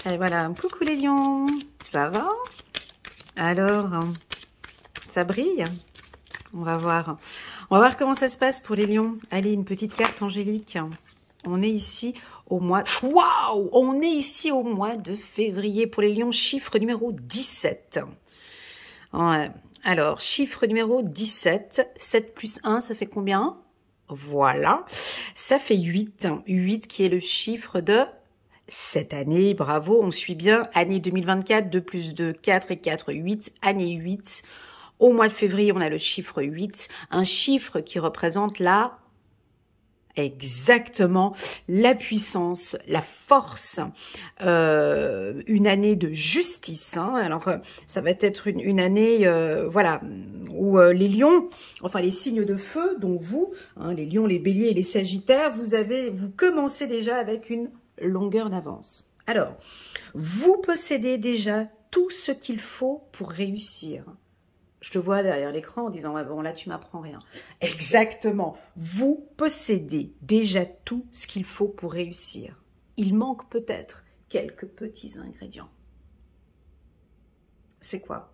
Et voilà, coucou les lions, ça va? Alors, ça brille? On va voir. On va voir comment ça se passe pour les lions. Allez, une petite carte angélique. On est ici au mois... Waouh! On est ici au mois de février pour les lions, chiffre numéro 17. Ouais. Alors, chiffre numéro 17. 7 plus 1, ça fait combien? Voilà. Ça fait 8. 8 qui est le chiffre de... cette année, bravo, on suit bien, année 2024, 2 plus 2, 4 et 4, 8, année 8. Au mois de février, on a le chiffre 8, un chiffre qui représente exactement la puissance, la force, une année de justice. Hein. Alors, ça va être une année, voilà, où les lions, enfin les signes de feu, dont vous, hein, les lions, les béliers et les sagittaires, vous commencez déjà avec une longueur d'avance. Alors, vous possédez déjà tout ce qu'il faut pour réussir. Je te vois derrière l'écran en disant, ouais, bon là tu m'apprends rien. Exactement, vous possédez déjà tout ce qu'il faut pour réussir. Il manque peut-être quelques petits ingrédients. C'est quoi?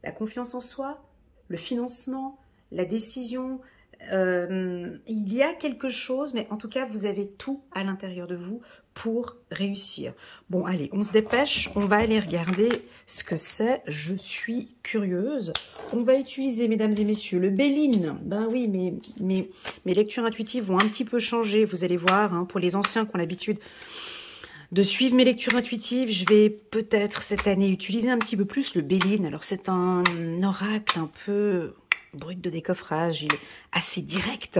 La confiance en soi, le financement, la décision. Il y a quelque chose, mais en tout cas, vous avez tout à l'intérieur de vous pour réussir. Bon, allez, on se dépêche. On va aller regarder ce que c'est. Je suis curieuse. On va utiliser, mesdames et messieurs, le Béline. Ben oui, mes lectures intuitives vont un petit peu changer. Vous allez voir, hein, pour les anciens qui ont l'habitude de suivre mes lectures intuitives, je vais peut-être cette année utiliser un petit peu plus le Béline. Alors, c'est un oracle un peu brut de décoffrage, il est assez direct,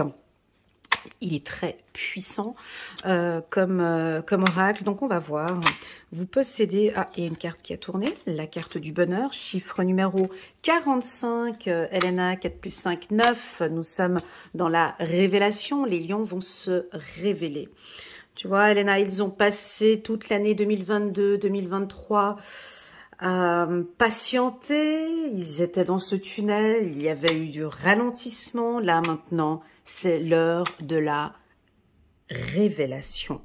il est très puissant comme oracle, donc on va voir. Vous possédez, il y a une carte qui a tourné, la carte du bonheur, chiffre numéro 45, Elena, 4 plus 5, 9, nous sommes dans la révélation, les lions vont se révéler. Tu vois, Elena, ils ont passé toute l'année 2022, 2023 à patienter, ils étaient dans ce tunnel, il y avait eu du ralentissement. Là, maintenant, c'est l'heure de la révélation.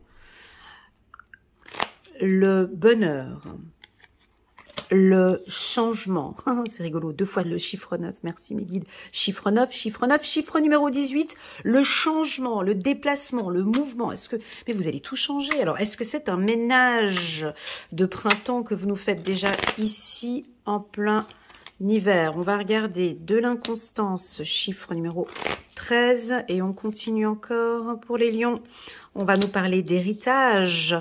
Le bonheur, le changement, c'est rigolo, 2 fois le chiffre 9, merci mes guides, chiffre 9, chiffre numéro 18, le changement, le déplacement, le mouvement, mais vous allez tout changer, alors est-ce que c'est un ménage de printemps que vous nous faites déjà ici en plein hiver? On va regarder de l'inconstance, chiffre numéro 13, et on continue encore pour les lions. On va nous parler d'héritage,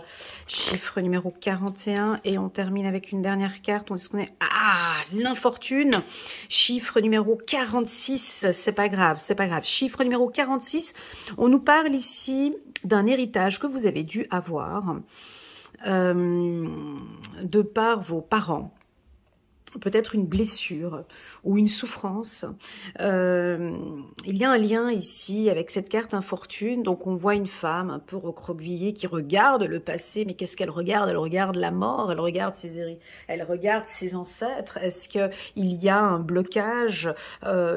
chiffre numéro 41, et on termine avec une dernière carte. Est-ce qu'on est... l'infortune, chiffre numéro 46, c'est pas grave, chiffre numéro 46, on nous parle ici d'un héritage que vous avez dû avoir de par vos parents. Peut-être une blessure ou une souffrance. Il y a un lien ici avec cette carte infortune. Donc on voit une femme un peu recroquevillée qui regarde le passé. Mais qu'est-ce qu'elle regarde? Elle regarde la mort, elle regarde ses ancêtres. Est-ce qu'il y a un blocage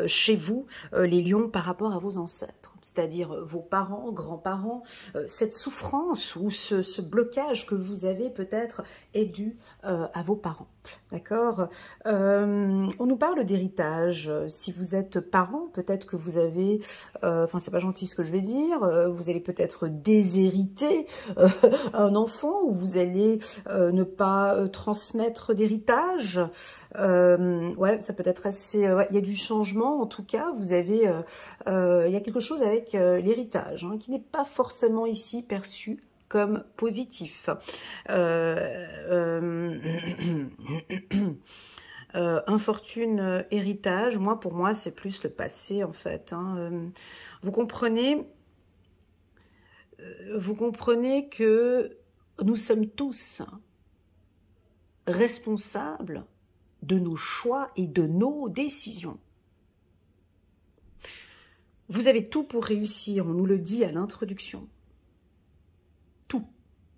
chez vous, les lions, par rapport à vos ancêtres? C'est-à-dire vos parents, grands-parents, cette souffrance ou ce blocage que vous avez peut-être est dû à vos parents. D'accord? On nous parle d'héritage. Si vous êtes parent, peut-être que vous avez, enfin c'est pas gentil ce que je vais dire, vous allez peut-être déshériter un enfant, ou vous allez ne pas transmettre d'héritage. Ouais, ça peut être assez... ouais, il y a du changement en tout cas. Vous avez, il y a quelque chose avec l'héritage hein, qui n'est pas forcément ici perçu comme positif. Infortune, héritage, pour moi, c'est plus le passé, en fait. Hein. Vous comprenez que nous sommes tous responsables de nos choix et de nos décisions. Vous avez tout pour réussir, on nous le dit à l'introduction. Tout.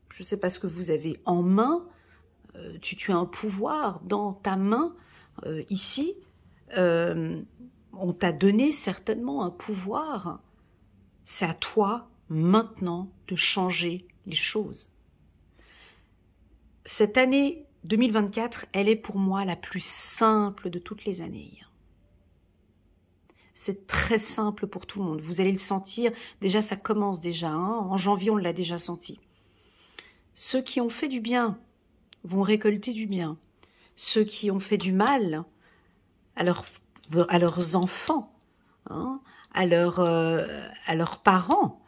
Je ne sais pas ce que vous avez en main. Tu as un pouvoir dans ta main, ici. On t'a donné certainement un pouvoir. C'est à toi, maintenant, de changer les choses. Cette année 2024, elle est pour moi la plus simple de toutes les années. C'est très simple pour tout le monde. Vous allez le sentir. Déjà, ça commence déjà. Hein. En janvier, on l'a déjà senti. Ceux qui ont fait du bien vont récolter du bien. Ceux qui ont fait du mal à leurs enfants, hein, à leurs parents,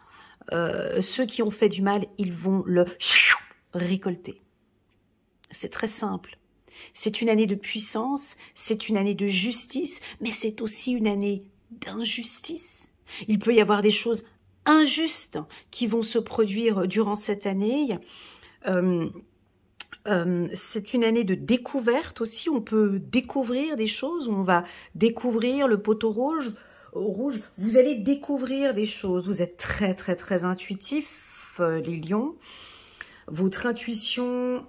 ceux qui ont fait du mal, ils vont le récolter. C'est très simple. C'est une année de puissance, c'est une année de justice, mais c'est aussi une année d'injustice. Il peut y avoir des choses injustes qui vont se produire durant cette année. C'est une année de découverte aussi. On peut découvrir des choses. On va découvrir le poteau rouge. Vous allez découvrir des choses. Vous êtes très, très, très intuitifs, les lions. Votre intuition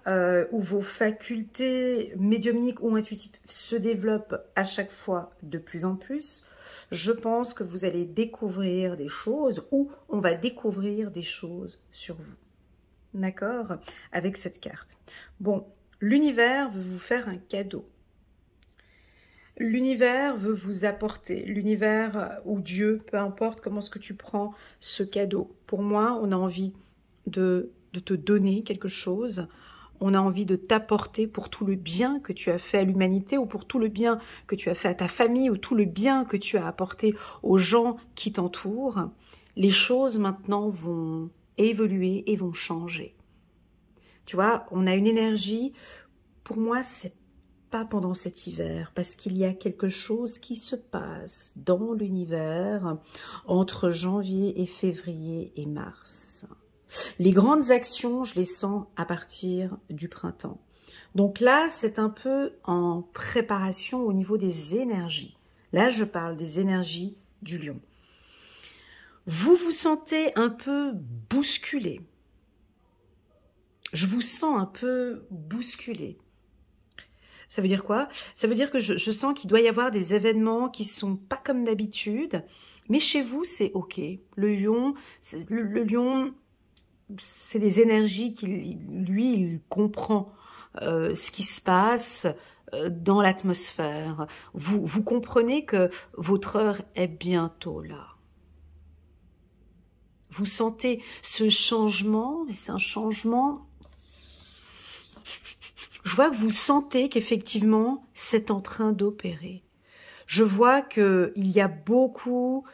ou vos facultés médiumniques ou intuitives se développent à chaque fois de plus en plus. Je pense que vous allez découvrir des choses ou on va découvrir des choses sur vous. D'accord? Avec cette carte. Bon, l'univers veut vous faire un cadeau. L'univers veut vous apporter. L'univers ou Dieu, peu importe comment est-ce que tu prends ce cadeau. Pour moi, on a envie de te donner quelque chose. On a envie de t'apporter pour tout le bien que tu as fait à l'humanité ou pour tout le bien que tu as fait à ta famille ou tout le bien que tu as apporté aux gens qui t'entourent. Les choses maintenant vont évoluer et vont changer. Tu vois, on a une énergie, pour moi, c'est pas pendant cet hiver, parce qu'il y a quelque chose qui se passe dans l'univers entre janvier et février et mars. Les grandes actions, je les sens à partir du printemps. Donc là, c'est un peu en préparation au niveau des énergies. Là, je parle des énergies du lion. Vous vous sentez un peu bousculé. Je vous sens un peu bousculé. Ça veut dire quoi? Ça veut dire que je sens qu'il doit y avoir des événements qui sont pas comme d'habitude, mais chez vous, c'est OK. Le lion, c'est des énergies qu'il, lui, il comprend ce qui se passe dans l'atmosphère. Vous comprenez que votre heure est bientôt là. Vous sentez ce changement, et c'est un changement. Je vois que vous sentez qu'effectivement, c'est en train d'opérer. Je vois qu'il y a beaucoup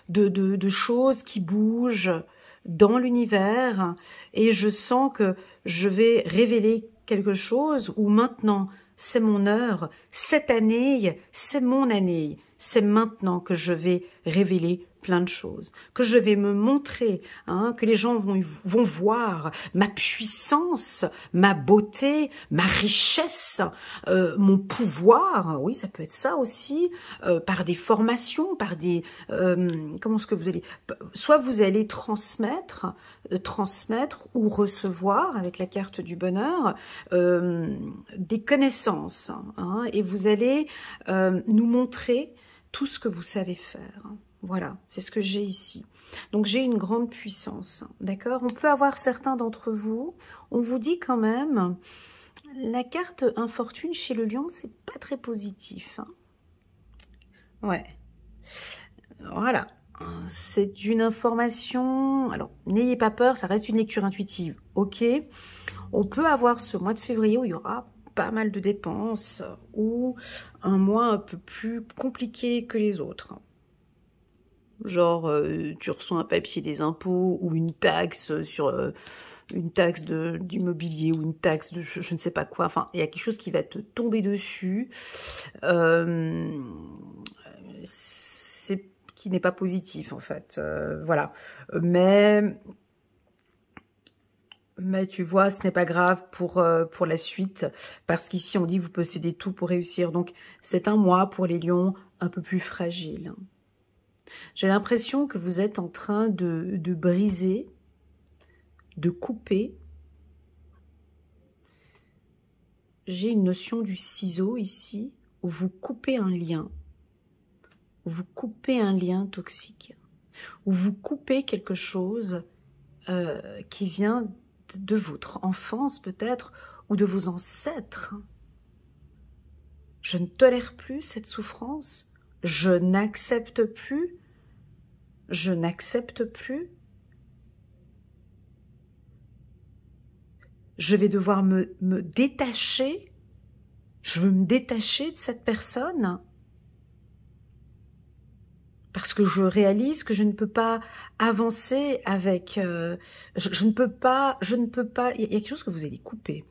de choses qui bougent dans l'univers et je sens que je vais révéler quelque chose où maintenant, c'est mon heure. Cette année, c'est mon année. C'est maintenant que je vais révéler plein de choses, que je vais me montrer, hein, que les gens vont voir ma puissance, ma beauté, ma richesse, mon pouvoir. Oui, ça peut être ça aussi, par des formations, par des... comment est-ce que vous allez... Soit vous allez transmettre ou recevoir, avec la carte du bonheur, des connaissances, hein, et vous allez nous montrer tout ce que vous savez faire. Voilà, c'est ce que j'ai ici. Donc j'ai une grande puissance, d'accord? On peut avoir certains d'entre vous, on vous dit quand même, la carte infortune chez le lion, c'est pas très positif. Hein. Ouais, voilà. C'est une information, alors n'ayez pas peur, ça reste une lecture intuitive, ok? On peut avoir ce mois de février où il y aura pas mal de dépenses ou un mois un peu plus compliqué que les autres. Genre, tu reçois un papier des impôts ou une taxe sur une taxe d'immobilier ou une taxe de je ne sais pas quoi. Enfin, il y a quelque chose qui va te tomber dessus. C'est qui n'est pas positif en fait. Voilà. Mais tu vois, ce n'est pas grave pour la suite, parce qu'ici on dit que vous possédez tout pour réussir. Donc c'est un mois pour les lions un peu plus fragile. J'ai l'impression que vous êtes en train de briser, de couper. J'ai une notion du ciseau ici, où vous coupez un lien. Vous coupez un lien toxique. Où vous coupez quelque chose qui vient de votre enfance peut-être, ou de vos ancêtres. Je ne tolère plus cette souffrance. Je n'accepte plus. Je n'accepte plus. Je vais devoir me détacher. Je veux me détacher de cette personne. Parce que je réalise que je ne peux pas avancer avec... je ne peux pas... Il y a quelque chose que vous allez couper.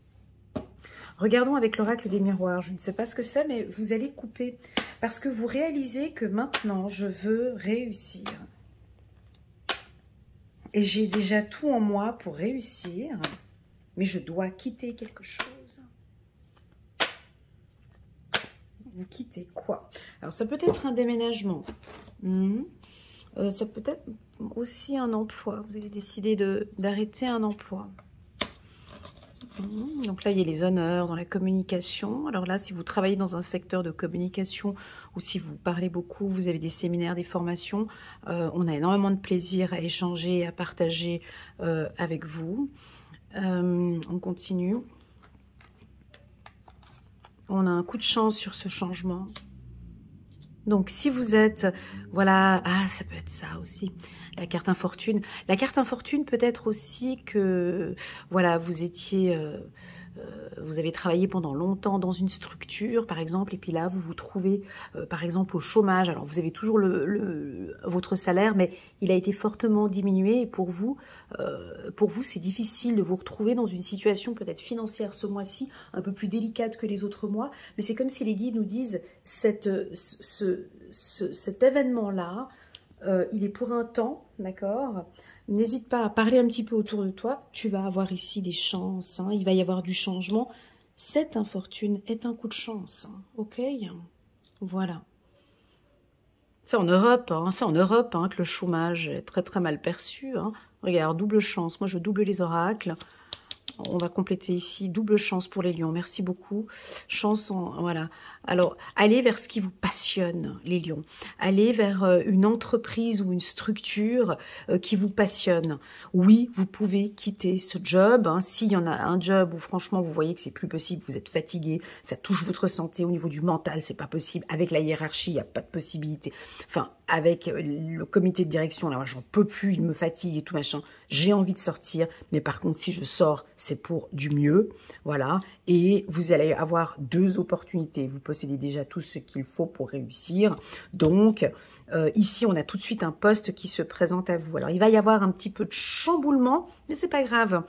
Regardons avec l'oracle des miroirs. Je ne sais pas ce que c'est, mais vous allez couper. Parce que vous réalisez que maintenant, je veux réussir. Et j'ai déjà tout en moi pour réussir. Mais je dois quitter quelque chose. Vous quittez quoi? Alors, ça peut être un déménagement. Ça peut être aussi un emploi. Vous avez décidé d'arrêter un emploi. Donc là, il y a les honneurs dans la communication. Alors là, si vous travaillez dans un secteur de communication ou si vous parlez beaucoup, vous avez des séminaires, des formations, on a énormément de plaisir à échanger, à partager avec vous. On continue. On a un coup de chance sur ce changement. Donc, si vous êtes, voilà, ça peut être ça aussi, la carte infortune. La carte infortune peut être aussi que, voilà, vous étiez, vous avez travaillé pendant longtemps dans une structure, par exemple, et puis là, vous vous trouvez, par exemple, au chômage. Alors, vous avez toujours votre salaire, mais il a été fortement diminué. Et pour vous, c'est difficile de vous retrouver dans une situation peut-être financière ce mois-ci, un peu plus délicate que les autres mois. Mais c'est comme si les guides nous disent, cet événement-là, il est pour un temps, d'accord? N'hésite pas à parler un petit peu autour de toi. Tu vas avoir ici des chances. Hein, il va y avoir du changement. Cette infortune est un coup de chance. Hein, ok? Voilà. C'est en Europe, que le chômage est très très mal perçu. Hein. Regarde, double chance. Moi, je double les oracles. On va compléter ici, double chance pour les lions, merci beaucoup. Chance, voilà. Alors, allez vers ce qui vous passionne, les lions. Allez vers une entreprise ou une structure qui vous passionne. Oui, vous pouvez quitter ce job. Hein, s'il y en a un job où franchement, vous voyez que c'est plus possible, vous êtes fatigué, ça touche votre santé au niveau du mental, c'est pas possible. Avec la hiérarchie, il n'y a pas de possibilité. Enfin, avec le comité de direction, là, moi, j'en peux plus, il me fatigue et tout machin. J'ai envie de sortir, mais par contre, si je sors, c'est pour du mieux, voilà. Et vous allez avoir deux opportunités. Vous possédez déjà tout ce qu'il faut pour réussir. Donc, ici, on a tout de suite un poste qui se présente à vous. Alors, il va y avoir un petit peu de chamboulement, mais c'est pas grave.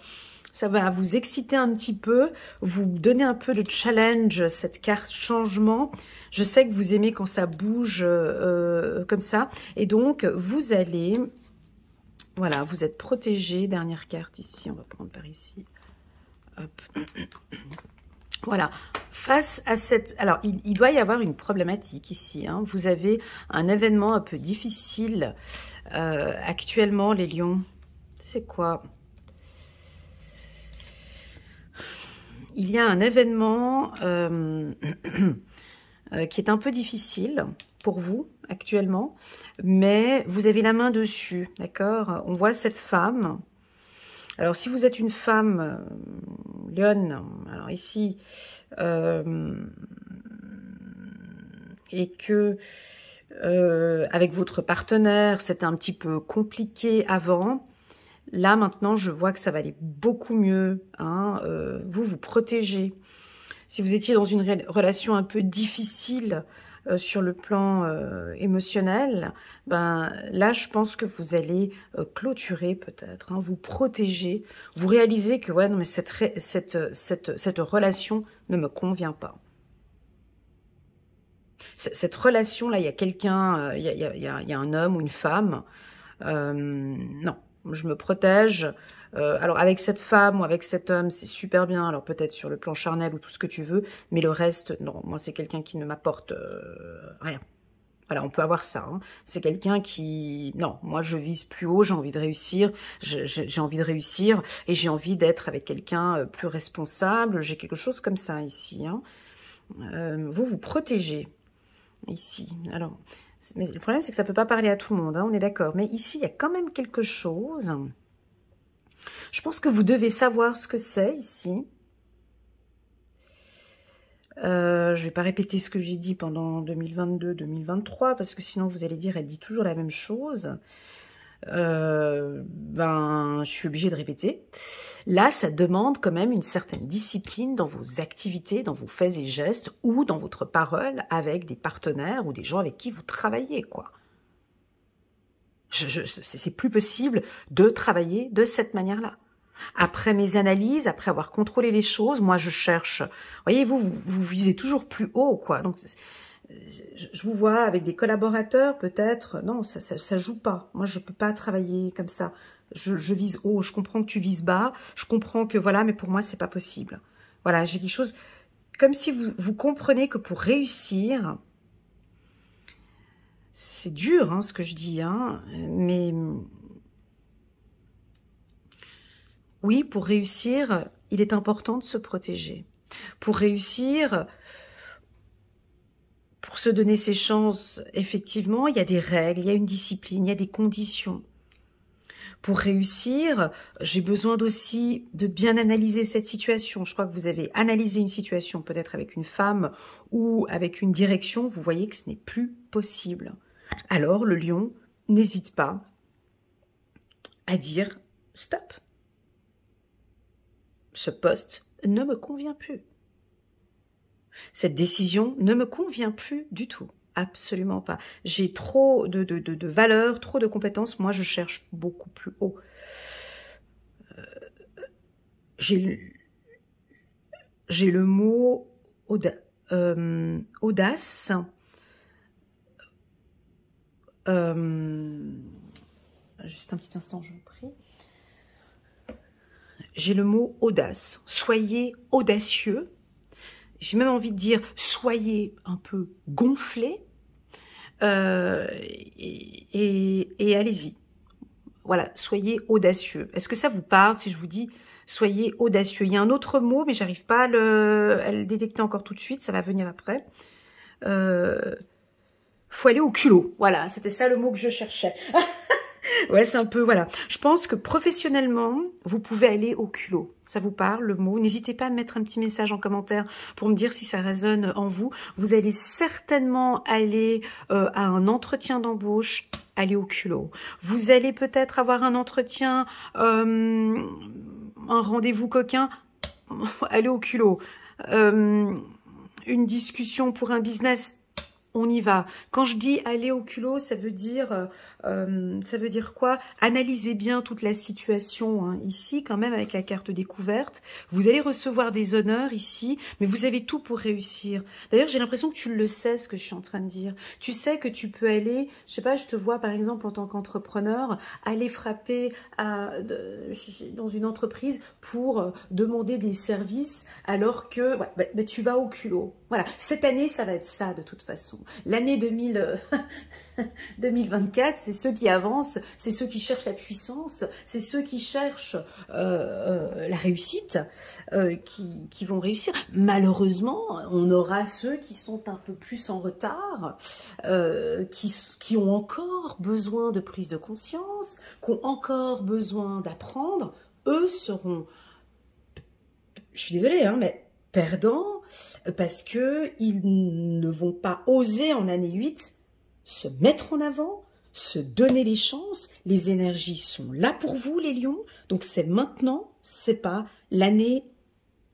Ça va vous exciter un petit peu, vous donner un peu de challenge, cette carte changement. Je sais que vous aimez quand ça bouge comme ça. Et donc, vous allez... Voilà, vous êtes protégé. Dernière carte ici, on va prendre par ici. Hop. Voilà, face à cette... Alors, il doit y avoir une problématique ici. Hein. Vous avez un événement un peu difficile actuellement, les lions. C'est quoi? Il y a un événement qui est un peu difficile pour vous actuellement, mais vous avez la main dessus, d'accord? On voit cette femme. Alors, si vous êtes une femme, lionne, alors ici, et que avec votre partenaire, c'était un petit peu compliqué avant, là, maintenant, je vois que ça va aller beaucoup mieux. Hein, vous vous protégez. Si vous étiez dans une relation un peu difficile sur le plan émotionnel, ben là, je pense que vous allez clôturer peut-être, hein, vous protéger. Vous réalisez que ouais, non, mais cette relation ne me convient pas. Cette relation-là, il y a quelqu'un, il y a un homme ou une femme. Non, je me protège. Alors avec cette femme ou avec cet homme, c'est super bien. Alors peut-être sur le plan charnel ou tout ce que tu veux, mais le reste, non. Moi, c'est quelqu'un qui ne m'apporte rien. Voilà, on peut avoir ça. Hein. C'est quelqu'un qui... Non, moi, je vise plus haut, j'ai envie de réussir. J'ai envie de réussir et j'ai envie d'être avec quelqu'un plus responsable. J'ai quelque chose comme ça ici. Hein. Vous vous protégez ici. Alors, mais le problème, c'est que ça ne peut pas parler à tout le monde. Hein, on est d'accord. Mais ici, il y a quand même quelque chose... Je pense que vous devez savoir ce que c'est ici. Je vais pas répéter ce que j'ai dit pendant 2022-2023 parce que sinon vous allez dire elle dit toujours la même chose. Ben, je suis obligée de répéter. Là, ça demande quand même une certaine discipline dans vos activités, dans vos faits et gestes ou dans votre parole avec des partenaires ou des gens avec qui vous travaillez, quoi. C'est plus possible de travailler de cette manière-là. Après mes analyses, après avoir contrôlé les choses, moi je cherche. Voyez, vous visez toujours plus haut, quoi. Donc je vous vois avec des collaborateurs, peut-être. Non, ça joue pas. Moi je peux pas travailler comme ça. Je vise haut. Je comprends que tu vises bas. Je comprends que voilà, mais pour moi c'est pas possible. Voilà, j'ai quelque chose comme si vous comprenez que pour réussir, c'est dur, hein, ce que je dis, hein, mais oui, pour réussir, il est important de se protéger. Pour réussir, pour se donner ses chances, effectivement, il y a des règles, il y a une discipline, il y a des conditions. Pour réussir, j'ai besoin aussi de bien analyser cette situation. Je crois que vous avez analysé une situation, peut-être avec une femme ou avec une direction, vous voyez que ce n'est plus possible. Alors, le lion n'hésite pas à dire « stop ». Ce poste ne me convient plus. Cette décision ne me convient plus du tout. Absolument pas. J'ai trop de valeurs, trop de compétences. Moi, je cherche beaucoup plus haut. J'ai le mot audace. Juste un petit instant, je vous prie. J'ai le mot audace. Soyez audacieux. J'ai même envie de dire, soyez un peu gonflés et allez-y. Voilà, soyez audacieux. Est-ce que ça vous parle si je vous dis soyez audacieux? Il y a un autre mot, mais j'arrive pas à le détecter encore tout de suite, ça va venir après. Faut aller au culot. Voilà, c'était ça le mot que je cherchais. Ouais, c'est un peu, voilà. Je pense que professionnellement, vous pouvez aller au culot. Ça vous parle, le mot? N'hésitez pas à me mettre un petit message en commentaire pour me dire si ça résonne en vous. Vous allez certainement aller à un entretien d'embauche, aller au culot. Vous allez peut-être avoir un entretien, un rendez-vous coquin, aller au culot. Une discussion pour un business, on y va. Quand je dis aller au culot, ça veut dire quoi? Analysez bien toute la situation, hein, ici, quand même, avec la carte découverte. Vous allez recevoir des honneurs ici, mais vous avez tout pour réussir. D'ailleurs, j'ai l'impression que tu le sais, ce que je suis en train de dire. Tu sais que tu peux aller, je sais pas, je te vois, par exemple, en tant qu'entrepreneur, aller frapper dans une entreprise pour demander des services, alors que ouais, tu vas au culot. Voilà, cette année, ça va être ça, de toute façon. L'année 2024, c'est ceux qui avancent, c'est ceux qui cherchent la puissance, c'est ceux qui cherchent la réussite, qui vont réussir. Malheureusement, on aura ceux qui sont un peu plus en retard, qui ont encore besoin de prise de conscience, qui ont encore besoin d'apprendre. Eux seront, je suis désolée, hein, mais perdants, parce que ils ne vont pas oser en année 8 se mettre en avant, se donner les chances. Les énergies sont là pour vous, les lions. Donc c'est maintenant, c'est pas l'année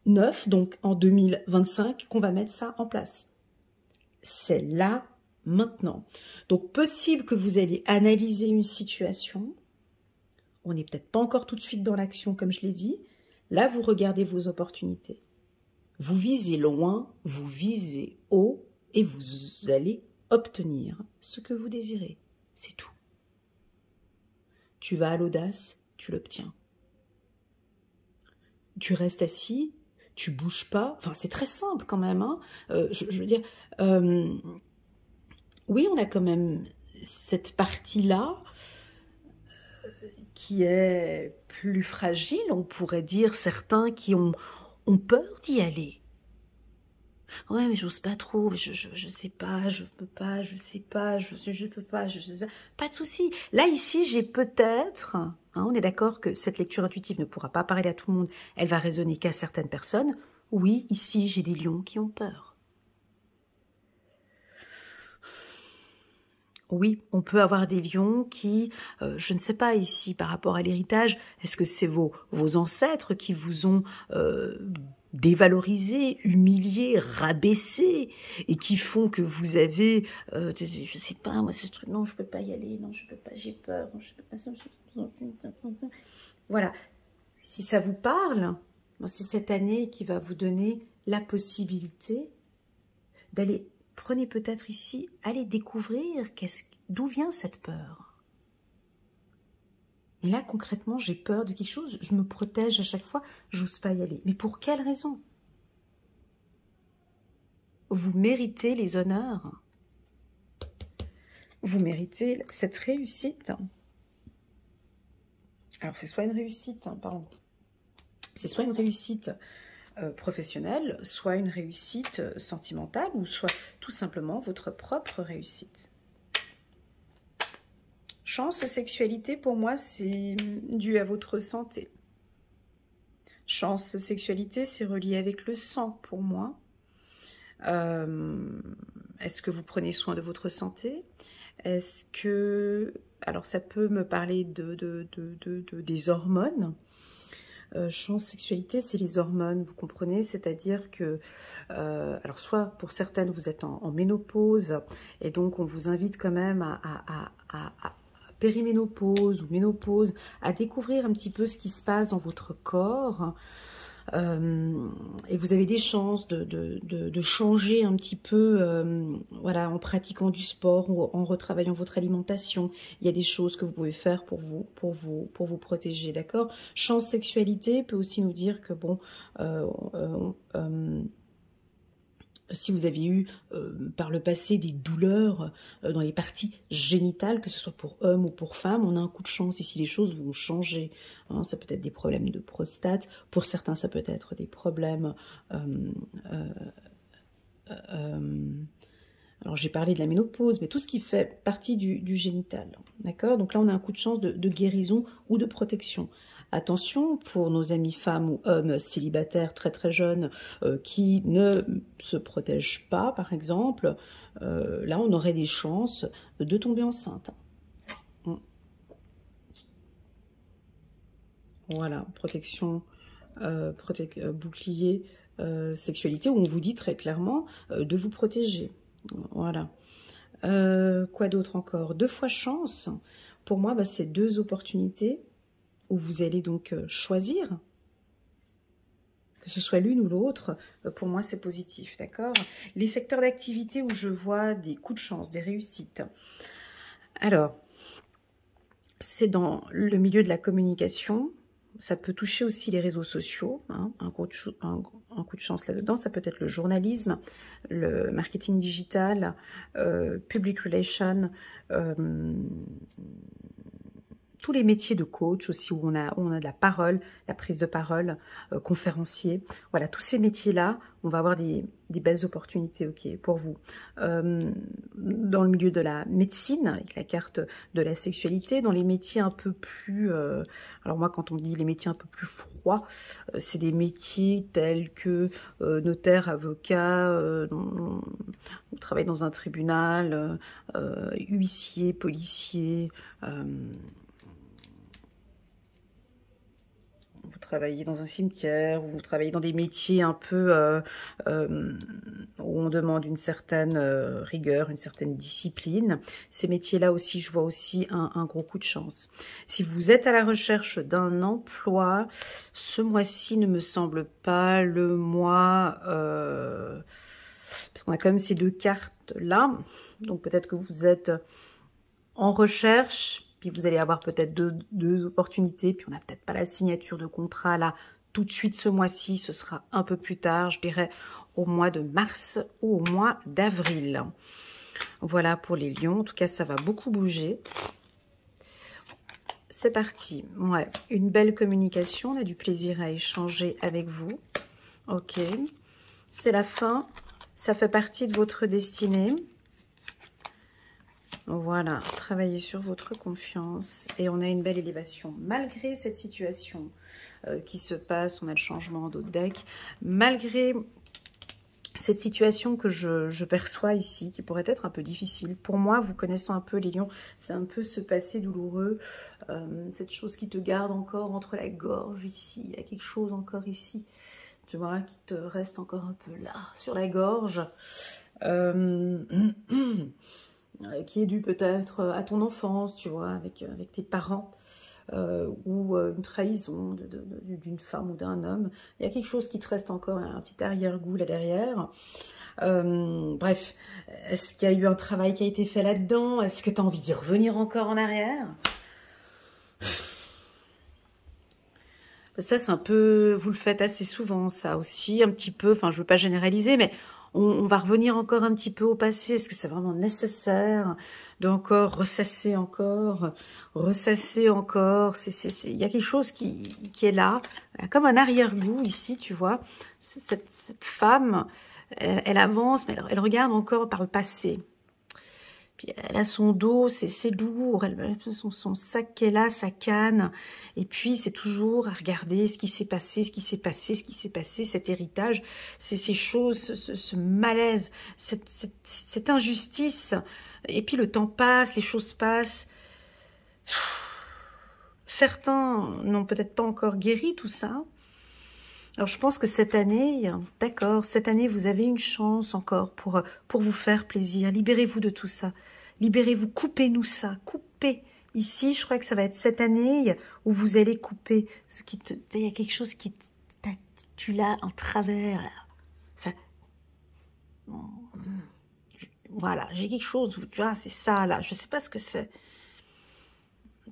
9, donc en 2025, qu'on va mettre ça en place. C'est là, maintenant. Donc possible que vous allez analyser une situation. On n'est peut-être pas encore tout de suite dans l'action, comme je l'ai dit. Là, vous regardez vos opportunités. Vous visez loin, vous visez haut et vous allez obtenir ce que vous désirez. C'est tout. Tu vas à l'audace, tu l'obtiens. Tu restes assis, tu bouges pas. Enfin, c'est très simple quand même, hein. Je veux dire, oui, on a quand même cette partie-là qui est plus fragile. On pourrait dire certains qui ont peur d'y aller. Ouais, mais j'ose pas trop, je sais pas, je peux pas, je sais pas, je peux pas, je sais pas. Pas de souci. Là, ici, j'ai peut-être, hein, on est d'accord que cette lecture intuitive ne pourra pas parler à tout le monde, elle va résonner qu'à certaines personnes. Oui, ici, j'ai des lions qui ont peur. Oui, on peut avoir des lions qui, je ne sais pas ici, par rapport à l'héritage, est-ce que c'est vos ancêtres qui vous ont dévalorisé, humilié, rabaissé, et qui font que vous avez, je sais pas, moi ce truc, non, je peux pas y aller, non, je peux pas, j'ai peur, non, je peux pas. Voilà, si ça vous parle, c'est cette année qui va vous donner la possibilité d'aller, prenez peut-être ici, allez découvrir d'où vient cette peur. Et là, concrètement, j'ai peur de quelque chose, je me protège à chaque fois, j'ose pas y aller. Mais pour quelle raison? Vous méritez les honneurs. Vous méritez cette réussite. Alors, c'est soit une réussite, pardon. C'est soit une réussite professionnelle, soit une réussite sentimentale, ou soit tout simplement votre propre réussite. Chance, sexualité, pour moi, c'est dû à votre santé. Chance, sexualité, c'est relié avec le sang, pour moi. Est-ce que vous prenez soin de votre santé? Est-ce que... Alors, ça peut me parler des hormones. Chance, sexualité, c'est les hormones, vous comprenez? C'est-à-dire que, alors soit pour certaines, vous êtes en ménopause, et donc on vous invite quand même à périménopause ou ménopause, à découvrir un petit peu ce qui se passe dans votre corps, et vous avez des chances de changer un petit peu, voilà, en pratiquant du sport ou en retravaillant votre alimentation. Il y a des choses que vous pouvez faire pour vous protéger, d'accord? Chance, sexualité peut aussi nous dire que bon, si vous avez eu par le passé des douleurs dans les parties génitales, que ce soit pour hommes ou pour femmes, on a un coup de chance ici, les choses vont changer. Hein, ça peut être des problèmes de prostate, pour certains ça peut être des problèmes... alors j'ai parlé de la ménopause, mais tout ce qui fait partie du génital. D'accord? Donc là on a un coup de chance de guérison ou de protection. Attention pour nos amis femmes ou hommes célibataires très très jeunes qui ne se protègent pas, par exemple. Là, on aurait des chances de tomber enceinte. Voilà, protection, bouclier, sexualité, où on vous dit très clairement de vous protéger. Voilà. Quoi d'autre encore? 2 fois chance. Pour moi, c'est 2 opportunités où vous allez donc choisir, que ce soit l'une ou l'autre, pour moi c'est positif, d'accord? Les secteurs d'activité où je vois des coups de chance, des réussites. Alors, c'est dans le milieu de la communication, ça peut toucher aussi les réseaux sociaux, hein, un coup de chance là-dedans, ça peut être le journalisme, le marketing digital, public relations, tous les métiers de coach aussi, où on a de la parole, la prise de parole, conférencier. Voilà, tous ces métiers-là, on va avoir des belles opportunités, ok, pour vous. Dans le milieu de la médecine, avec la carte de la sexualité, dans les métiers un peu plus... alors moi, quand on dit les métiers un peu plus froids, c'est des métiers tels que notaire, avocat, on travaille dans un tribunal, huissier, policier... vous travaillez dans un cimetière, ou vous travaillez dans des métiers un peu où on demande une certaine rigueur, une certaine discipline. Ces métiers-là aussi, je vois aussi un gros coup de chance. Si vous êtes à la recherche d'un emploi, ce mois-ci ne me semble pas le mois... parce qu'on a quand même ces 2 cartes-là. Donc peut-être que vous êtes en recherche... Puis vous allez avoir peut-être deux opportunités, puis on n'a peut-être pas la signature de contrat là tout de suite ce mois-ci, ce sera un peu plus tard, je dirais au mois de mars ou au mois d'avril. Voilà pour les lions, en tout cas ça va beaucoup bouger. C'est parti, ouais, une belle communication, on a du plaisir à échanger avec vous. Ok, c'est la fin, ça fait partie de votre destinée. Voilà, travaillez sur votre confiance et on a une belle élévation. Malgré cette situation qui se passe, on a le changement d'autres deck, malgré cette situation que je perçois ici, qui pourrait être un peu difficile. Pour moi, vous connaissant un peu les lions, c'est un peu ce passé douloureux, cette chose qui te garde encore entre la gorge ici, il y a quelque chose encore ici, tu vois, qui te reste encore un peu là, sur la gorge, qui est dû peut-être à ton enfance, tu vois, avec tes parents, ou une trahison d'une femme ou d'un homme. Il y a quelque chose qui te reste encore, un petit arrière-goût là derrière. Bref, est-ce qu'il y a eu un travail qui a été fait là-dedans? Est-ce que tu as envie d'y revenir encore en arrière? Ça, c'est un peu... Vous le faites assez souvent, ça aussi, un petit peu. Enfin, je veux pas généraliser, mais on va revenir encore un petit peu au passé. Est-ce que c'est vraiment nécessaire de encore ressasser encore, ressasser encore? Il y a quelque chose qui est là, comme un arrière-goût ici, tu vois. Cette femme, elle avance, mais elle regarde encore par le passé. Puis elle a son dos, c'est lourd, son sac qu'elle a, sa canne. Et puis c'est toujours à regarder ce qui s'est passé, ce qui s'est passé, ce qui s'est passé, cet héritage, ces choses, ce malaise, cette injustice. Et puis le temps passe, les choses passent. Certains n'ont peut-être pas encore guéri tout ça. Alors je pense que cette année, d'accord, cette année vous avez une chance encore pour vous faire plaisir. Libérez-vous de tout ça. Libérez-vous, coupez-nous ça, coupez. Ici, je crois que ça va être cette année où vous allez couper. Il y a quelque chose qui tu l'as en travers. Là. Ça, voilà, j'ai quelque chose, tu vois, c'est ça là. Je sais pas ce que c'est.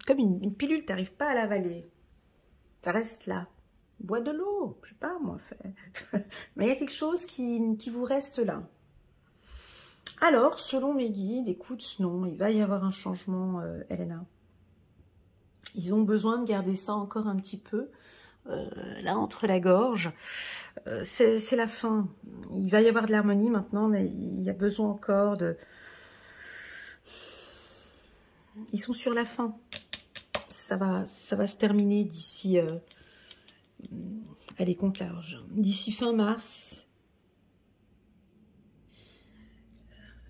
Comme une pilule, tu n'arrives pas à l'avaler. Ça reste là. Bois de l'eau, je sais pas moi. Mais il y a quelque chose qui vous reste là. Alors, selon mes guides, écoute, non, il va y avoir un changement, Elena. Ils ont besoin de garder ça encore un petit peu, là, entre la gorge. C'est la fin. Il va y avoir de l'harmonie maintenant, mais il y a besoin encore de... Ils sont sur la fin. Ça va se terminer d'ici... allez, compte large. D'ici fin mars...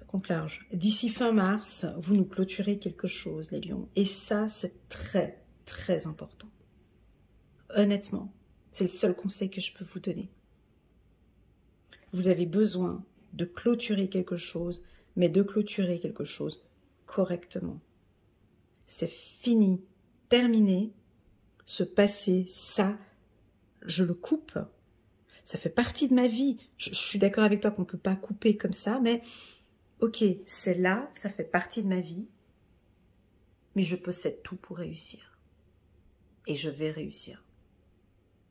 Compte large. D'ici fin mars, vous nous clôturez quelque chose, les lions. Et ça, c'est très, très important. Honnêtement, c'est le seul conseil que je peux vous donner. Vous avez besoin de clôturer quelque chose, mais de clôturer quelque chose correctement. C'est fini, terminé. Ce passé, ça, je le coupe. Ça fait partie de ma vie. Je suis d'accord avec toi qu'on ne peut pas couper comme ça, mais ok, c'est là, ça fait partie de ma vie, mais je possède tout pour réussir. Et je vais réussir.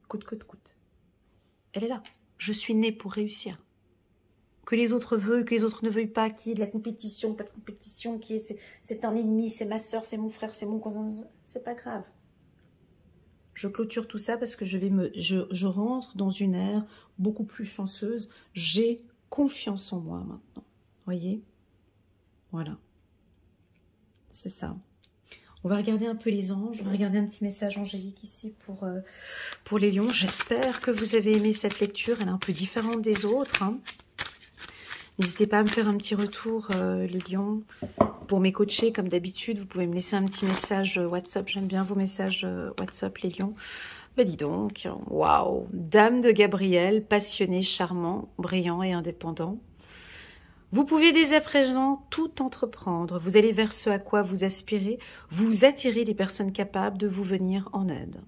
Coûte que coûte. Elle est là. Je suis née pour réussir. Que les autres veuillent, que les autres ne veuillent pas, qu'il y ait de la compétition, pas de compétition, qui est c'est un ennemi, c'est ma soeur, c'est mon frère, c'est mon cousin, c'est pas grave. Je clôture tout ça parce que je rentre dans une ère beaucoup plus chanceuse. J'ai confiance en moi maintenant. Voyez? Voilà. C'est ça. On va regarder un peu les anges. On va regarder un petit message angélique ici pour les lions. J'espère que vous avez aimé cette lecture. Elle est un peu différente des autres. Hein. N'hésitez pas à me faire un petit retour, les lions. Pour mes coachés, comme d'habitude, vous pouvez me laisser un petit message WhatsApp. J'aime bien vos messages WhatsApp, les lions. Bah dis donc, waouh. Dame de Gabriel, passionné, charmant, brillant et indépendant. Vous pouvez dès à présent tout entreprendre. Vous allez vers ce à quoi vous aspirez. Vous attirez les personnes capables de vous venir en aide.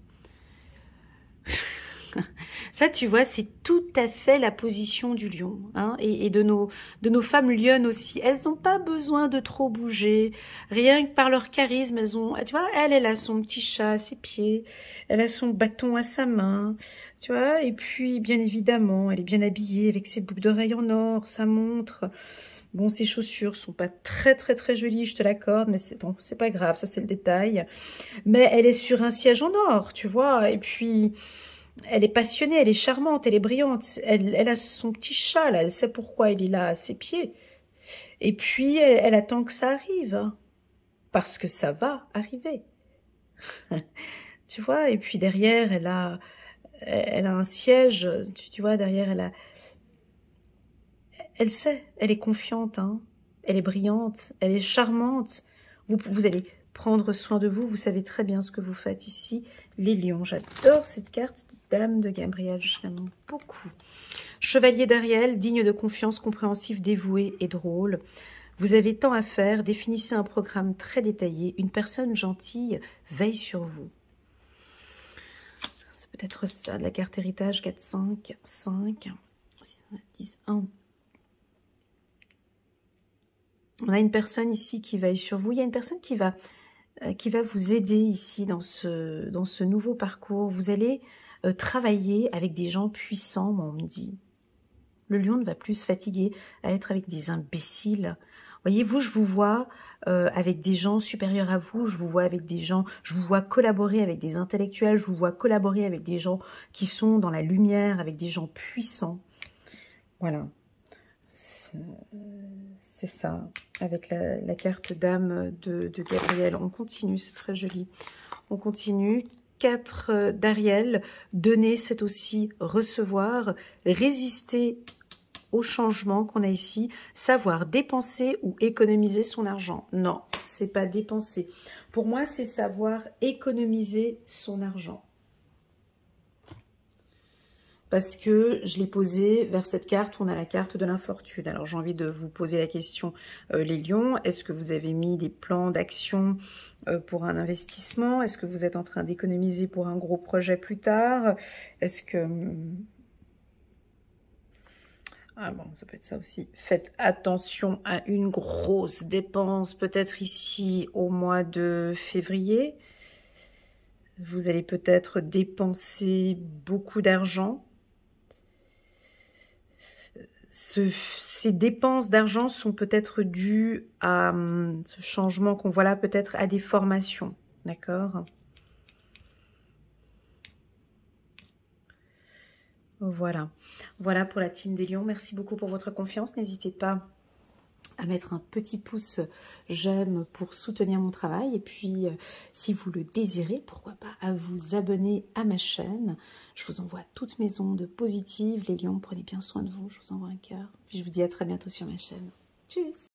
Ça, tu vois, c'est tout à fait la position du lion. Hein, et de nos femmes lionnes aussi. Elles n'ont pas besoin de trop bouger. Rien que par leur charisme, elles ont... Tu vois, elle a son petit chat à ses pieds. Elle a son bâton à sa main. Tu vois, et puis, bien évidemment, elle est bien habillée avec ses boucles d'oreilles en or, sa montre. Bon, ses chaussures sont pas très jolies, je te l'accorde, mais c'est bon, c'est pas grave, ça c'est le détail. Mais elle est sur un siège en or, tu vois, et puis... Elle est passionnée, elle est charmante, elle est brillante. Elle a son petit chat, là. Elle sait pourquoi il est là à ses pieds. Et puis, elle attend que ça arrive. Hein, parce que ça va arriver. Tu vois, et puis derrière, elle a un siège. Tu vois, derrière, elle sait, elle est confiante, hein. Elle est brillante, elle est charmante. Vous allez prendre soin de vous, vous savez très bien ce que vous faites ici. Les lions, j'adore cette carte de Dame de Gabriel, je l'aime beaucoup. Chevalier d'Ariel, digne de confiance, compréhensif, dévoué et drôle. Vous avez tant à faire, définissez un programme très détaillé. Une personne gentille veille sur vous. C'est peut-être ça, de la carte héritage, 4, 5, 5, 6, 10, 1. On a une personne ici qui veille sur vous. Il y a une personne qui va vous aider ici dans ce nouveau parcours. Vous allez travailler avec des gens puissants, moi on me dit. Le lion ne va plus se fatiguer à être avec des imbéciles. Voyez-vous, je vous vois avec des gens supérieurs à vous, je vous vois avec des gens, je vous vois collaborer avec des intellectuels, je vous vois collaborer avec des gens qui sont dans la lumière, avec des gens puissants. Voilà. C'est ça, avec la carte Dame de Gabriel. On continue, c'est très joli. On continue. 4 d'Ariel. Donner, c'est aussi recevoir. Résister au changement qu'on a ici. Savoir dépenser ou économiser son argent. Non, c'est pas dépenser. Pour moi, c'est savoir économiser son argent. Parce que je l'ai posé vers cette carte où on a la carte de l'infortune. Alors j'ai envie de vous poser la question, les lions, est-ce que vous avez mis des plans d'action pour un investissement? Est-ce que vous êtes en train d'économiser pour un gros projet plus tard? Est-ce que... Ah bon, ça peut être ça aussi. Faites attention à une grosse dépense, peut-être ici au mois de février. Vous allez peut-être dépenser beaucoup d'argent. Ces dépenses d'argent sont peut-être dues à ce changement qu'on voit là, peut-être à des formations, d'accord? Voilà. Voilà pour la team des lions. Merci beaucoup pour votre confiance. N'hésitez pas à mettre un petit pouce j'aime pour soutenir mon travail. Et puis, si vous le désirez, pourquoi pas à vous abonner à ma chaîne. Je vous envoie toutes mes ondes positives. Les lions, prenez bien soin de vous. Je vous envoie un cœur. Puis je vous dis à très bientôt sur ma chaîne. Tchuss!